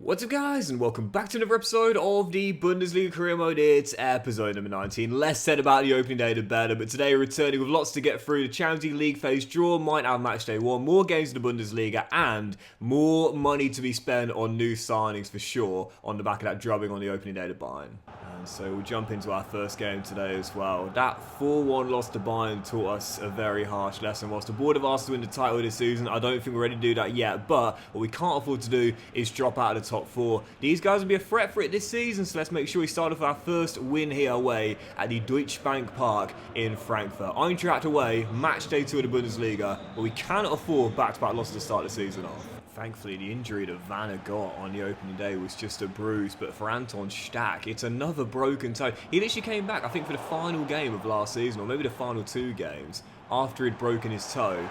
What's up guys, and welcome back to another episode of the Bundesliga Career Mode. It's episode number 19. Less said about the opening day the better, but today we're returning with lots to get through. The Champions League phase draw might have match day 1, more games in the Bundesliga, and more money to be spent on new signings for sure, on the back of that drubbing on the opening day to Bayern. And so we'll jump into our first game today as well. That 4-1 loss to Bayern taught us a very harsh lesson. Whilst the board have asked to win the title this season, I don't think we're ready to do that yet, but what we can't afford to do is drop out of the top 4. These guys will be a threat for it this season, so let's make sure we start off our first win here away at the Deutsche Bank Park in Frankfurt. Eintracht away, match day 2 of the Bundesliga, but we cannot afford back-to-back losses to start the season off. Thankfully, the injury that Vanna got on the opening day was just a bruise, but for Anton Stack, it's another broken toe. He literally came back, I think, for the final game of last season, or maybe the final 2 games, after he'd broken his toe.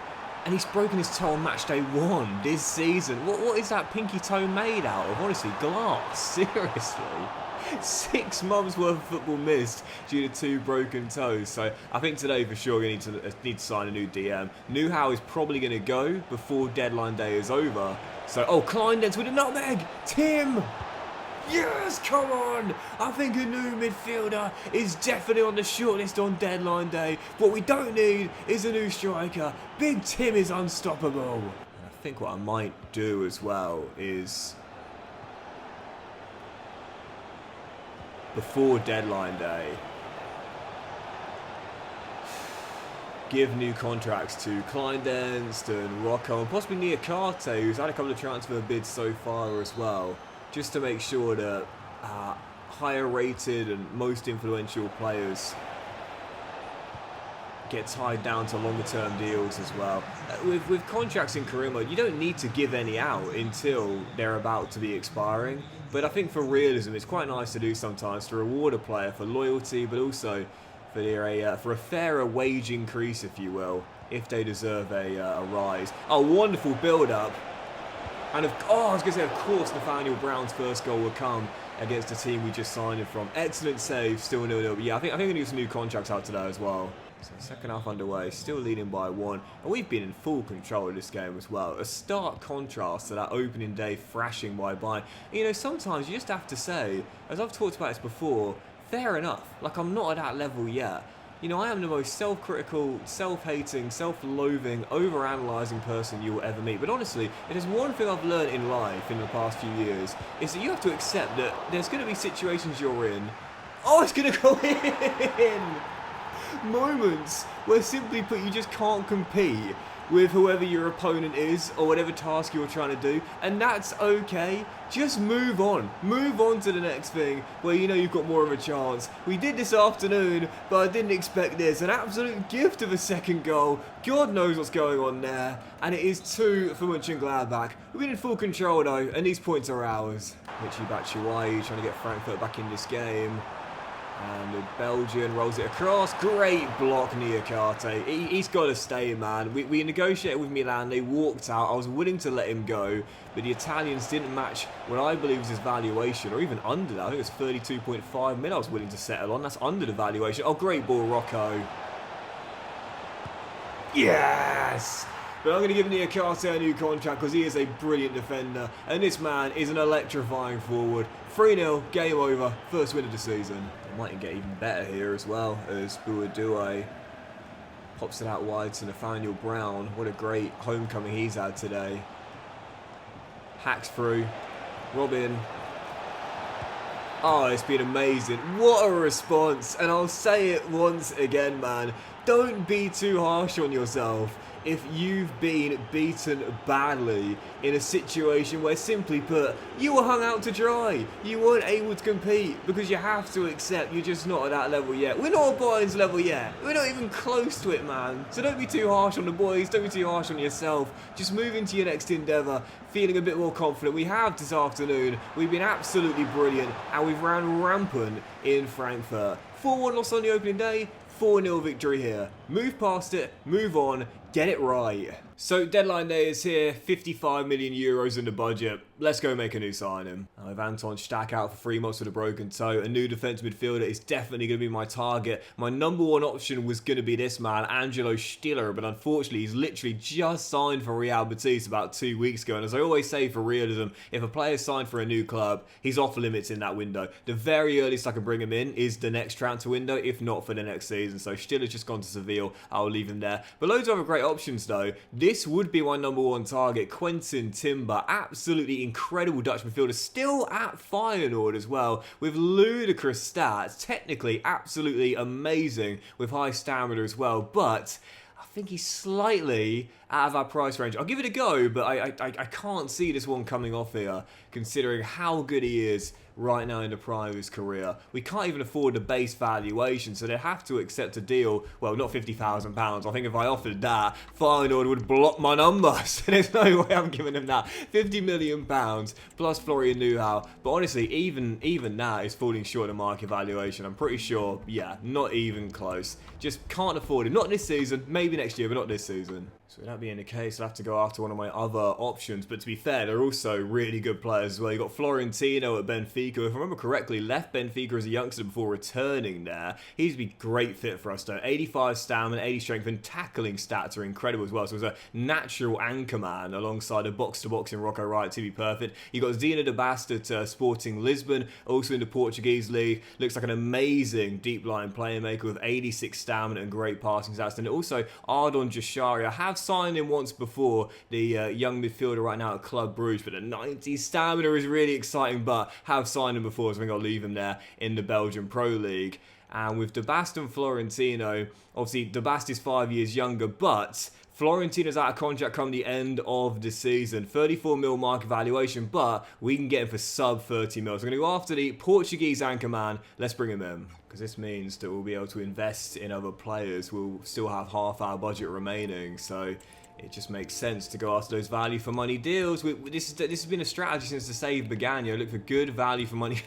And he's broken his toe on match day 1 this season. What is that pinky toe made out of? Honestly, glass. Seriously. 6 months worth of football missed due to 2 broken toes. So I think today for sure we need to sign a new DM. Knew how he's probably going to go before deadline day is over. So, oh, Kleindenz with a nutmeg. Tim. Yes, come on! I think a new midfielder is definitely on the shortlist on deadline day. What we don't need is a new striker. Big Tim is unstoppable. And I think what I might do as well is, before deadline day, give new contracts to Kleindenz and Rocco and possibly Niakate, who's had a couple of transfer bids so far as well, just to make sure that higher rated and most influential players get tied down to longer term deals as well. With contracts in career mode, you don't need to give any out until they're about to be expiring, but I think for realism it's quite nice to do sometimes, to reward a player for loyalty, but also for a fairer wage increase, if you will, if they deserve a rise. Oh, wonderful build up. And I was going to say, of course, Nathaniel Brown's first goal will come against the team we just signed him from. Excellent save, still 0-0. But yeah, I think we're going to get some new contracts out today as well. So second half underway, still leading by 1. And we've been in full control of this game as well. A stark contrast to that opening day thrashing by Bayern. You know, sometimes you just have to say, as I've talked about this before, fair enough. Like, I'm not at that level yet. You know, I am the most self-critical, self-hating, self-loathing, over-analysing person you will ever meet. But honestly, if there's one thing I've learned in life in the past few years, is that you have to accept that there's going to be situations you're in. Oh, it's going to go in! Moments where, simply put, you just can't compete with whoever your opponent is or whatever task you're trying to do, and that's okay. Just move on to the next thing where you know you've got more of a chance. We did this afternoon, but I didn't expect this. An absolute gift of a second goal. God knows what's going on there, and it is 2 for Mönchengladbach. We've been in full control though, and these points are ours. Michy Batshuayi trying to get Frankfurt back in this game. And the Belgian rolls it across. Great block, Niakate. He's got to stay, man. We negotiated with Milan. They walked out. I was willing to let him go, but the Italians didn't match what I believe was his valuation, or even under that. I think it was 32.5 mil I was willing to settle on. That's under the valuation. Oh, great ball, Rocco. Yes! But I'm going to give Niakate a new contract because he is a brilliant defender. And this man is an electrifying forward. 3-0, game over, first win of the season. It might get even better here as well, as Buadue pops it out wide to Nathaniel Brown. What a great homecoming he's had today. Hacks through. Robin. Oh, it's been amazing. What a response. And I'll say it once again, man. Don't be too harsh on yourself if you've been beaten badly in a situation where, simply put, you were hung out to dry. You weren't able to compete, because you have to accept you're just not at that level yet. We're not at Bayern's level yet. We're not even close to it, man. So don't be too harsh on the boys. Don't be too harsh on yourself. Just move into your next endeavour feeling a bit more confident. We have this afternoon. We've been absolutely brilliant, and we've ran rampant in Frankfurt. 4-1 loss on the opening day. 4-0 victory here. Move past it, move on, get it right. So deadline day is here, 55 million euros in the budget. Let's go make a new signing. With Anton Stack out for 3 months with a broken toe, a new defensive midfielder is definitely going to be my target. My number one option was going to be this man, Angelo Stiller, but unfortunately he's literally just signed for Real Betis about 2 weeks ago. And as I always say for realism, if a player signed for a new club, he's off limits in that window. The very earliest I can bring him in is the next transfer window, if not for the next season. So Stiller's just gone to Seville. I'll leave him there. But loads of other great options though. This would be my number one target, Quentin Timber. Absolutely incredible Dutch midfielder, still at Feyenoord as well, with ludicrous stats. Technically, absolutely amazing with high stamina as well, but I think he's slightly out of our price range. I'll give it a go, but I can't see this one coming off here, considering how good he is right now in the prime of his career. We can't even afford the base valuation, so they have to accept a deal. Well, not £50,000. I think if I offered that, Feyenoord would block my number. So there's no way I'm giving him that. £50 million plus Florian Neuhaus. But honestly, even that is falling short of market valuation. I'm pretty sure, yeah, not even close. Just can't afford it. Not this season. Maybe next year, but not this season. So with that being the case, I'll have to go after one of my other options. But to be fair, they're also really good players as well. You've got Florentino at Benfica. If I remember correctly, left Benfica as a youngster before returning there. He'd be a great fit for us though. 85 stamina, 80 strength, and tackling stats are incredible as well. So he's a natural anchor man alongside a box-to-box in Rocco Wright to be perfect. You've got Zina de Bast at Sporting Lisbon, also in the Portuguese league. Looks like an amazing deep-line playmaker with 86 stamina and great passing stats. And also Ardon Jashari. I have signed him once before, the young midfielder right now at Club Brugge, but the 90 stamina is really exciting, but have signed him before, so I think I'll leave him there in the Belgian Pro League. And with De Bast and Florentino, obviously De Bast is 5 years younger, but Florentino's out of contract come the end of the season. 34 mil market valuation, but we can get him for sub 30 mil. So I'm going to go after the Portuguese anchor man. Let's bring him in, because this means that we'll be able to invest in other players. We'll still have half our budget remaining, so it just makes sense to go after those value for money deals. This has been a strategy since the save began. Look for good value for money.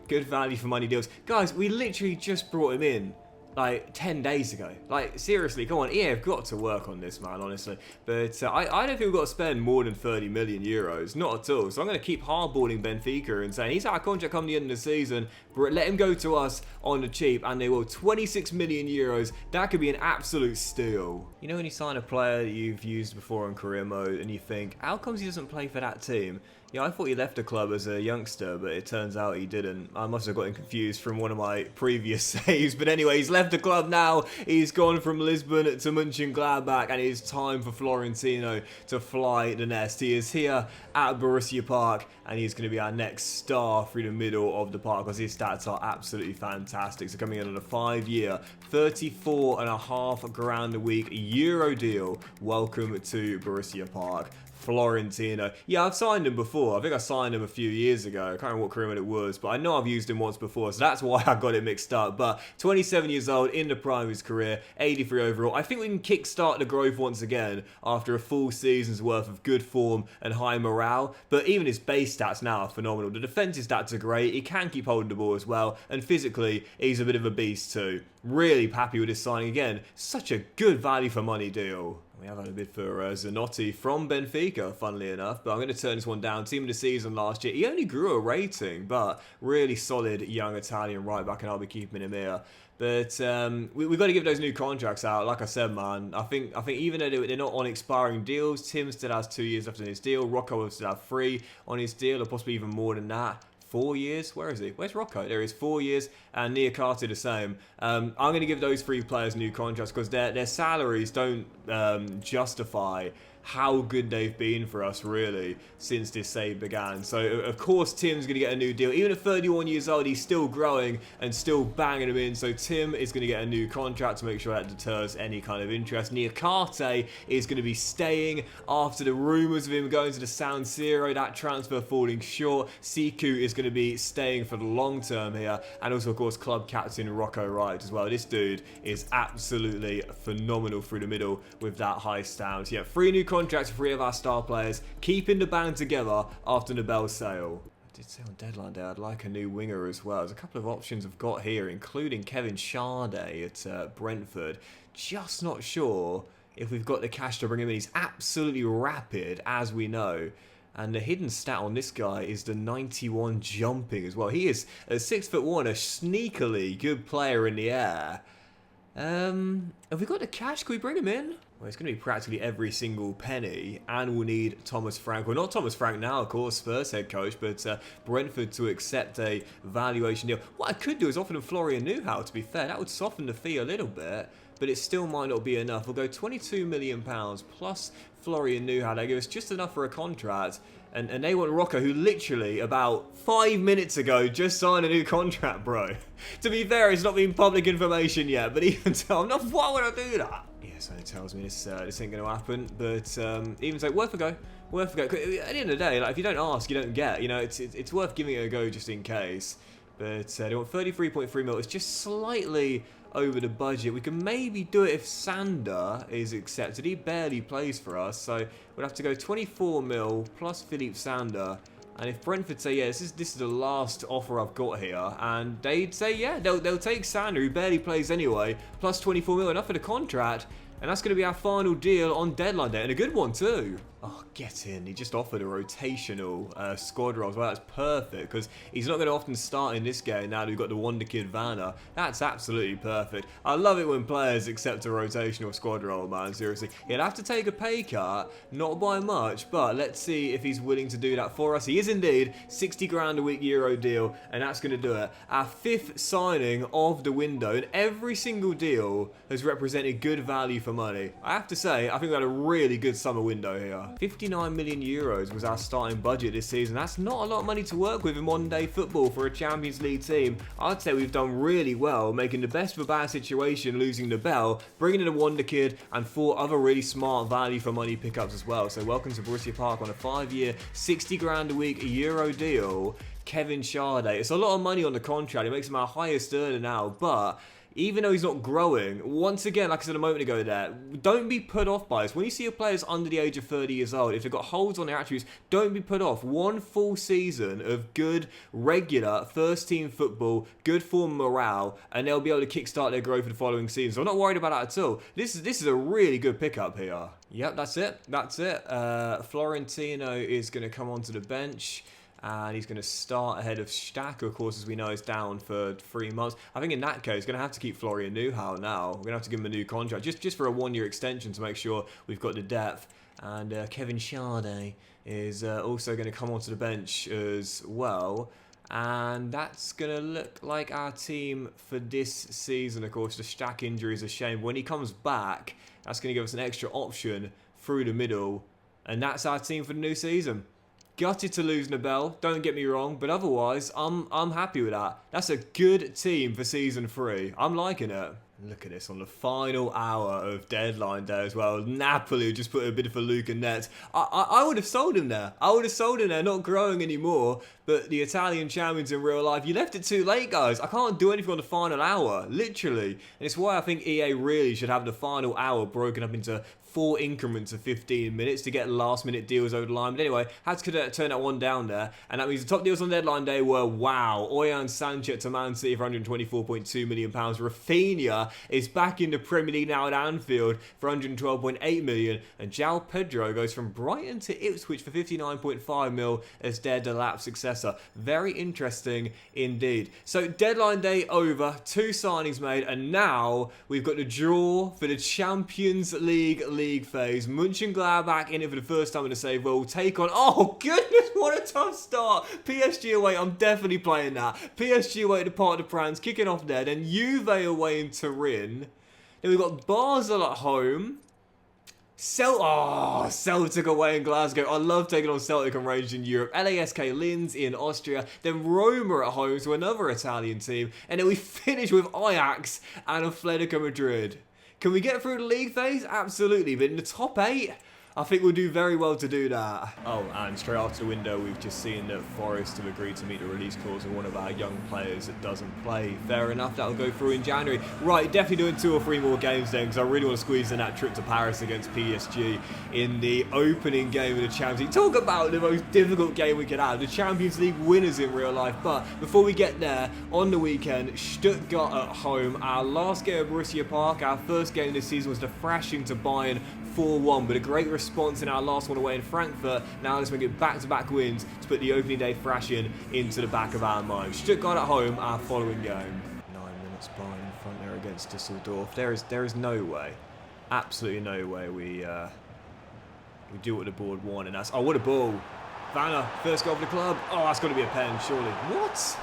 Good value for money deals. Guys, we literally just brought him in like 10 days ago. Like, seriously, come on, EA have got to work on this, man, honestly. But I don't think we've got to spend more than 30 million euros, not at all. So I'm going to keep hardballing Benfica and saying he's out of contract come the end of the season, but let him go to us on the cheap, and they will 26 million euros. That could be an absolute steal. You know when you sign a player that you've used before in career mode and you think, how comes he doesn't play for that team? Yeah, I thought he left the club as a youngster, but it turns out he didn't. I must have gotten confused from one of my previous saves. But anyway, he's left the club now. He's gone from Lisbon to Mönchengladbach, and it is time for Florentino to fly the nest. He is here at Borussia Park, and he's going to be our next star through the middle of the park, because his stats are absolutely fantastic. So coming in on a 5-year, 34.5 grand a week Euro deal. Welcome to Borussia Park. Florentino. Yeah, I've signed him before. I think I signed him a few years ago. I can't remember what career mode it was, but I know I've used him once before, so that's why I got it mixed up. But 27 years old, in the prime of his career, 83 overall. I think we can kickstart the growth once again after a full season's worth of good form and high morale. But even his base stats now are phenomenal. The defensive stats are great. He can keep holding the ball as well, and physically, he's a bit of a beast too. Really happy with his signing again. Such a good value for money deal. We have had a bid for Zanotti from Benfica, funnily enough, but I'm going to turn this one down. Team of the season last year. He only grew a rating, but really solid young Italian right back, and I'll be keeping him here. But we've got to give those new contracts out. Like I said, man, I think even though they're not on expiring deals, Tim still has 2 years left on his deal. Rocco will still have 3 on his deal, or possibly even more than that. 4 years? Where is he? Where's Rocco? There is 4 years, and Niakate the same. I'm going to give those 3 players new contracts because their salaries don't justify how good they've been for us, really, since this save began. So, of course, Tim's going to get a new deal. Even at 31 years old, he's still growing and still banging them in. So, Tim is going to get a new contract to make sure that deters any kind of interest. Niakate is going to be staying after the rumours of him going to the San Siro, that transfer falling short. Siku is going to be staying for the long term here. And also, of course, club captain Rocco Wright as well. This dude is absolutely phenomenal through the middle with that high stamina. So, yeah, 3 new contracts for 3 of our star players, keeping the band together after Nobel's sale. I did say on deadline day I'd like a new winger as well. There's a couple of options I've got here, including Kevin Sade at Brentford. Just not sure if we've got the cash to bring him in. He's absolutely rapid, as we know. And the hidden stat on this guy is the 91 jumping as well. He is a 6'1", a sneakily good player in the air. Have we got the cash? Can we bring him in? Well, it's going to be practically every single penny, and we'll need Thomas Frank. Well, not Thomas Frank now, of course, Spurs head coach, but Brentford to accept a valuation deal. What I could do is offer them Florian Neuhaus, to be fair. That would soften the fee a little bit, but it still might not be enough. We'll go £22 million plus Florian Neuhaus. They give us just enough for a contract. And they want Rocco, who literally about 5 minutes ago just signed a new contract, bro. To be fair, it's not been public information yet, but even so, I'm not, why would I do that? Yeah, so it tells me this ain't going to happen, but even so, worth a go. Worth a go. At the end of the day, like, if you don't ask, you don't get. You know, it's worth giving it a go just in case. But they want 33.3 mil. It's just slightly over the budget. We can maybe do it if Sander is accepted. He barely plays for us, so we'd have to go 24 mil plus Philippe Sander. And if Brentford say, yeah, this is the last offer I've got here, and they'd say, yeah, they'll take Sander, who barely plays anyway, plus 24 mil, enough for the contract. And that's going to be our final deal on deadline day, and a good one too. Oh, get in. He just offered a rotational squad role as well. That's perfect, because he's not going to often start in this game now that we've got the wonder kid Vanna. That's absolutely perfect. I love it when players accept a rotational squad role, man, seriously. He'll have to take a pay cut, not by much, but let's see if he's willing to do that for us. He is indeed. 60 grand a week Euro deal, and that's going to do it. Our 5th signing of the window, and every single deal has represented good value for money. I have to say, I think we had a really good summer window here. 59 million euros was our starting budget this season. That's not a lot of money to work with in modern day football for a Champions League team. I'd say we've done really well, making the best of a bad situation, losing the bell, bringing in a wonder kid, and 4 other really smart value for money pickups as well. So welcome to Borussia Park on a 5-year, 60 grand a week Euro deal. Kevin Schade. It's a lot of money on the contract. It makes him our highest earner now, but even though he's not growing, once again, like I said a moment ago there, don't be put off by this. When you see a player's under the age of 30 years old, if they've got holes on their attributes, don't be put off. 1 full season of good, regular, first-team football, good form morale, and they'll be able to kickstart their growth for the following season. So I'm not worried about that at all. This is a really good pickup here. Yep, that's it. That's it. Florentino is going to come onto the bench. And he's going to start ahead of Stack, of course, as we know, is down for 3 months. I think in that case, going to have to keep Florian Neuhaus now. We're going to have to give him a new contract, just for a 1-year extension to make sure we've got the depth. And Kevin Schade is also going to come onto the bench as well. And that's going to look like our team for this season, of course. The Stack injury is a shame. When he comes back, that's going to give us an extra option through the middle. And that's our team for the new season. Gutted to lose Nobel, don't get me wrong, but otherwise, I'm happy with that. That's a good team for Season 3. I'm liking it. Look at this on the final hour of deadline day as well. Napoli just put a bit of a Luca net. I would have sold him there. I would have sold him there, not growing anymore. But the Italian champions in real life, you left it too late, guys. I can't do anything on the final hour, literally. And it's why I think EA really should have the final hour broken up into 4 increments of 15 minutes to get last minute deals over the line. But anyway, had to turn that one down there. And that means the top deals on deadline day were, wow, Oyan Sanchez to Man City for £124.2 million. Rafinha is back in the Premier League now at Anfield for £112.8 million. And João Pedro goes from Brighton to Ipswich for £59.5 million as their Delap successor. Very interesting indeed. So deadline day over, 2 signings made, and now we've got the draw for the Champions League phase. Mönchengladbach in it for the first time in the save. We'll take on, oh goodness, what a tough start. PSG away, I'm definitely playing that. PSG away to Parc des Princes, kicking off there. Then Juve away in Turin. Then we've got Basel at home. Celtic away in Glasgow. I love taking on Celtic and Rangers in Europe. LASK Linz in Austria. Then Roma at home to another Italian team. And then we finish with Ajax and Atletico Madrid. Can we get through the league phase? Absolutely. But in the top 8, I think we'll do very well to do that. Oh, and straight after the window, we've just seen that Forest have agreed to meet the release clause of one of our young players that doesn't play. Fair enough, that'll go through in January. Right, definitely doing 2 or 3 more games then, because I really want to squeeze in that trip to Paris against PSG in the opening game of the Champions League. Talk about the most difficult game we could have, the Champions League winners in real life. But before we get there, on the weekend, Stuttgart at home. Our last game at Borussia Park, our first game this season was the thrashing to Bayern 4-1, but a great response in our last one away in Frankfurt. Now let's make it back-to-back wins to put the opening day thrashing into the back of our minds. Stuttgart at home, our following game. 9 minutes Bayern in front there against Düsseldorf. There is no way, absolutely no way we do what the board want, and that's, oh, what a ball. Vanna, first goal for the club. Oh, that's got to be a pen, surely. What?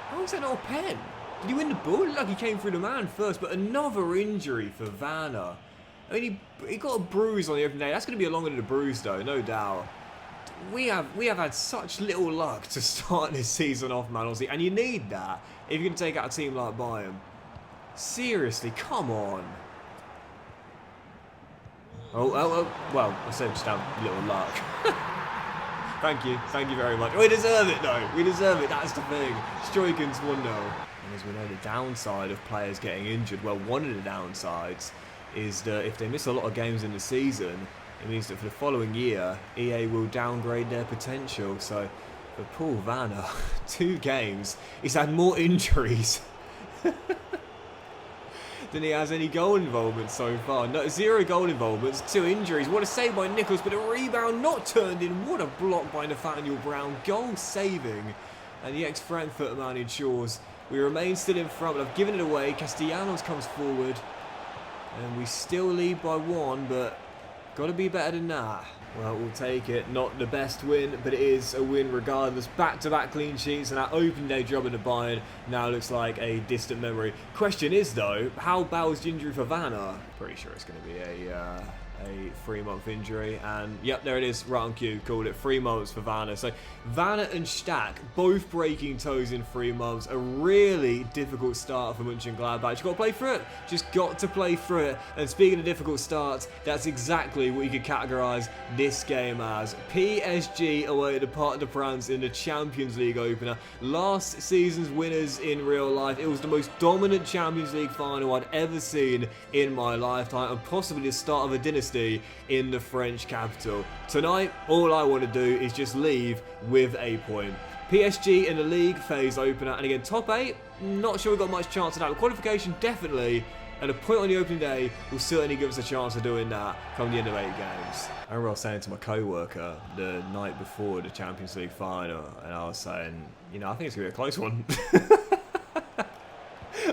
How is that not a pen? Did he win the ball? It looked like he came through the man first, but another injury for Vanna. I mean, he got a bruise on the opening day. That's going to be longer than a bruise, though, no doubt. We have had such little luck to start this season off, man, honestly, and you need that if you're going to take out a team like Bayern. Seriously, come on. Oh, well, I said just have little luck. Thank you very much. We deserve it, though. We deserve it, that's the thing. Striking's 1-0. And as we know, the downside of players getting injured, well, one of the downsides is that if they miss a lot of games in the season, it means that for the following year, EA will downgrade their potential. So for Paul Vanna, 2 games, he's had more injuries than he has any goal involvement so far. No, 0 goal involvements, 2 injuries. What a save by Nicholas, but a rebound not turned in. What a block by Nathaniel Brown. Goal saving. And the ex-Frankfurt man ensures we remain still in front, but I've given it away. Castellanos comes forward. And we still lead by 1, but got to be better than that. Well, we'll take it. Not the best win, but it is a win regardless. Back-to-back clean sheets, and our open day job in the Bayern now looks like a distant memory. Question is, though, how bad was the injury for Vanna? Pretty sure it's going to be a 3-month injury, and yep, there it is, right on cue, called it, 3 months for Vanna. So Vanna and Stack both breaking toes in 3 months. A really difficult start for Mönchengladbach. Just got to play through it, just got to play through it. And speaking of difficult starts, that's exactly what you could categorise this game as. PSG away at the Parc des Princes in the Champions League opener. Last season's winners in real life. It was the most dominant Champions League final I'd ever seen in my lifetime, and possibly the start of a dynasty in the French capital. Tonight, all I want to do is just leave with a point. PSG in the league phase opener, and again, top 8, not sure we've got much chance of that. But qualification, definitely, and a point on the opening day will certainly give us a chance of doing that come the end of 8 games. I remember I was saying to my co-worker the night before the Champions League final, and I was saying, you know, I think it's going to be a close one.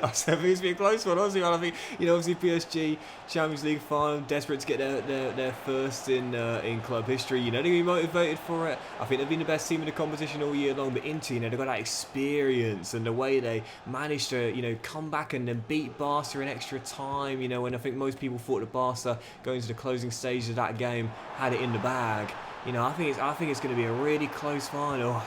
I said it's going to be a close one, honestly. I think, you know, obviously PSG Champions League final, desperate to get their first in club history. You know, they're going to be motivated for it. I think they've been the best team in the competition all year long. But Inter, you know, they've got that experience, and the way they managed to, you know, come back and then beat Barca in extra time. You know, when I think most people thought that Barca going to the closing stages of that game had it in the bag. You know, I think it's going to be a really close final.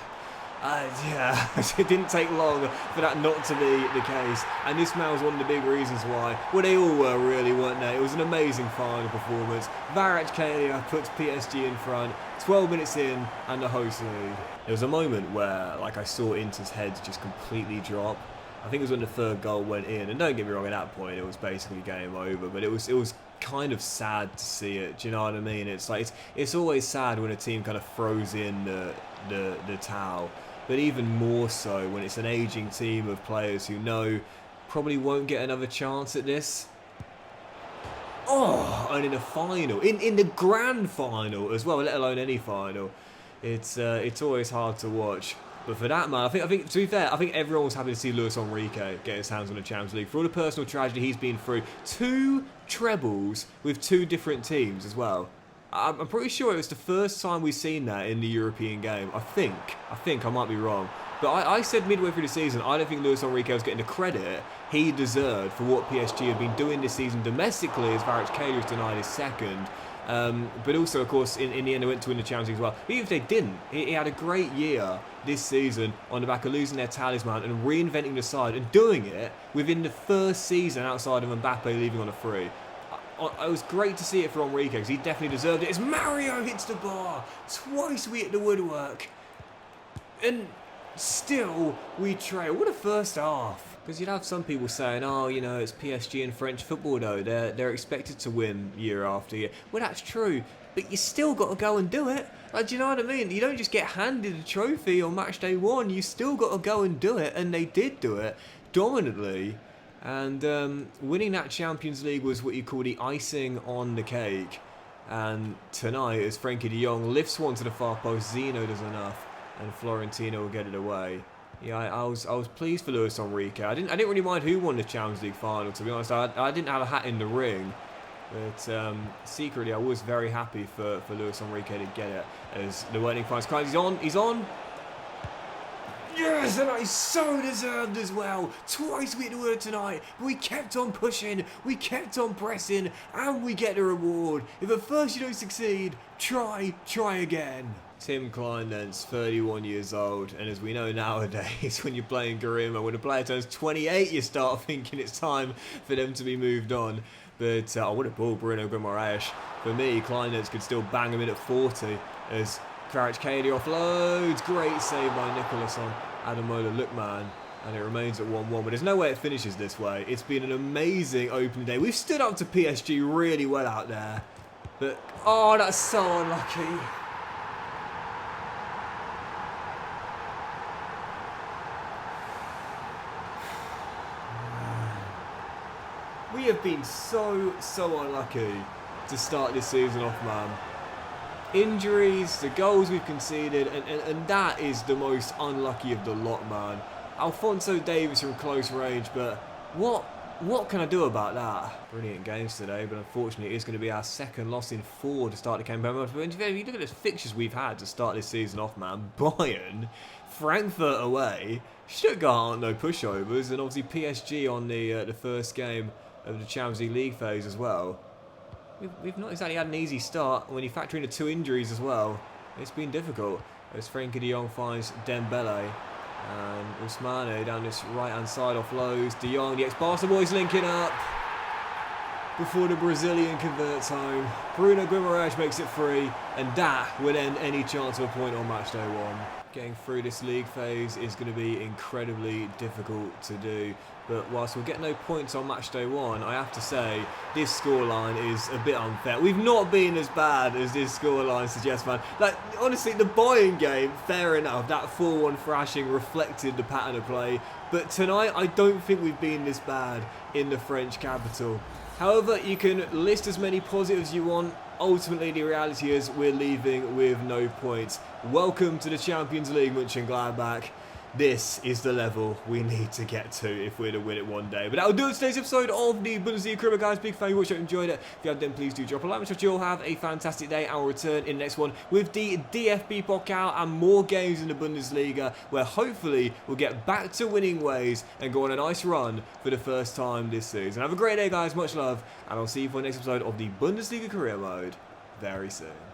Yeah, it didn't take long for that not to be the case, and this man was one of the big reasons why. Well, they all were, really, weren't they? It was an amazing final performance. Kvaratskhelia puts PSG in front, 12 minutes in, and the hosts lead. There was a moment where, like, I saw Inter's head just completely drop. I think it was when the 3rd goal went in, and don't get me wrong, at that point it was basically game over, but it was kind of sad to see it. Do you know what I mean? It's like it's always sad when a team kind of throws in the towel. But even more so when it's an ageing team of players who know probably won't get another chance at this. Oh, and in a final, in the grand final as well, let alone any final, it's always hard to watch. But for that man, I think to be fair, I think everyone was happy to see Luis Enrique get his hands on the Champions League for all the personal tragedy he's been through. 2 trebles with 2 different teams as well. I'm pretty sure it was the first time we've seen that in the European game. I think I might be wrong. But I said midway through the season, I don't think Luis Enrique was getting the credit he deserved for what PSG had been doing this season domestically, as Kvaratskhelia was denied his 2nd. But also, of course, in the end, they went to win the Champions League as well. But even if they didn't, he had a great year this season on the back of losing their talisman and reinventing the side and doing it within the first season outside of Mbappe leaving on a free. it was great to see it for Enrique because he definitely deserved it. As Mario hits the bar, twice we hit the woodwork, and still we trail. What a first half! Because you'd have some people saying, oh, you know, it's PSG and French football though. They're expected to win year after year. Well, that's true, but you still got to go and do it. Like, do you know what I mean? You don't just get handed a trophy on match day 1. You still got to go and do it, and they did do it dominantly. And winning that Champions League was what you call the icing on the cake. And tonight, as Frankie de Jong lifts one to the far post, Zeno does enough, and Florentino will get it away. Yeah, I was pleased for Luis Enrique. I didn't really mind who won the Champions League final. To be honest, I didn't have a hat in the ring, but secretly I was very happy for Luis Enrique to get it. As the waiting finds Christ, he's on. Yes, and that is so deserved as well. Twice we hit the word tonight, but we kept on pushing, we kept on pressing, and we get the reward. If at first you don't succeed, try again. Tim Kleinen's 31 years old, and as we know nowadays, when you're playing Garima, when a player turns 28, you start thinking it's time for them to be moved on. But, what a ball, Bruno Guimaraes. For me, Kleinens could still bang him in at 40, as Kvaratskhelia offloads. Great save by Nicholas on Ademola Lookman, and it remains at 1-1. But there's no way it finishes this way. It's been an amazing opening day. We've stood up to PSG really well out there, but, oh, that's so unlucky. We have been so unlucky to start this season off, man. Injuries, the goals we've conceded, and that is the most unlucky of the lot, man. Alphonso Davies from close range, but what can I do about that? Brilliant games today, but unfortunately it's going to be our second loss in 4 to start the campaign. But if you look at the fixtures we've had to start this season off, man, Bayern, Frankfurt away, Stuttgart aren't no pushovers, and obviously PSG on the first game of the Champions League phase as well. We've not exactly had an easy start. When you factor in the 2 injuries as well, it's been difficult. As Frankie de Jong finds Dembele, and Ousmane down this right-hand side offloads. De Jong, the ex-Barca boys linking up before the Brazilian converts home. Bruno Guimaraes makes it 3, and that will end any chance of a point on match day 1. Getting through this league phase is going to be incredibly difficult to do. But whilst we'll get no points on match day 1, I have to say this scoreline is a bit unfair. We've not been as bad as this scoreline suggests, man. Like, honestly, the Bayern game, fair enough, that 4-1 thrashing reflected the pattern of play. But tonight, I don't think we've been this bad in the French capital. However, you can list as many positives you want. Ultimately, the reality is we're leaving with no points. Welcome to the Champions League, Mönchengladbach. This is the level we need to get to if we're to win it one day. But that'll do it for today's episode of the Bundesliga Career, guys. Big fan, you watched it, enjoyed it. If you have, then please do drop a like. I'm sure you'll have a fantastic day. I'll return in the next one with the DFB Pokal and more games in the Bundesliga, where hopefully we'll get back to winning ways and go on a nice run for the first time this season. Have a great day, guys. Much love, and I'll see you for the next episode of the Bundesliga Career Mode very soon.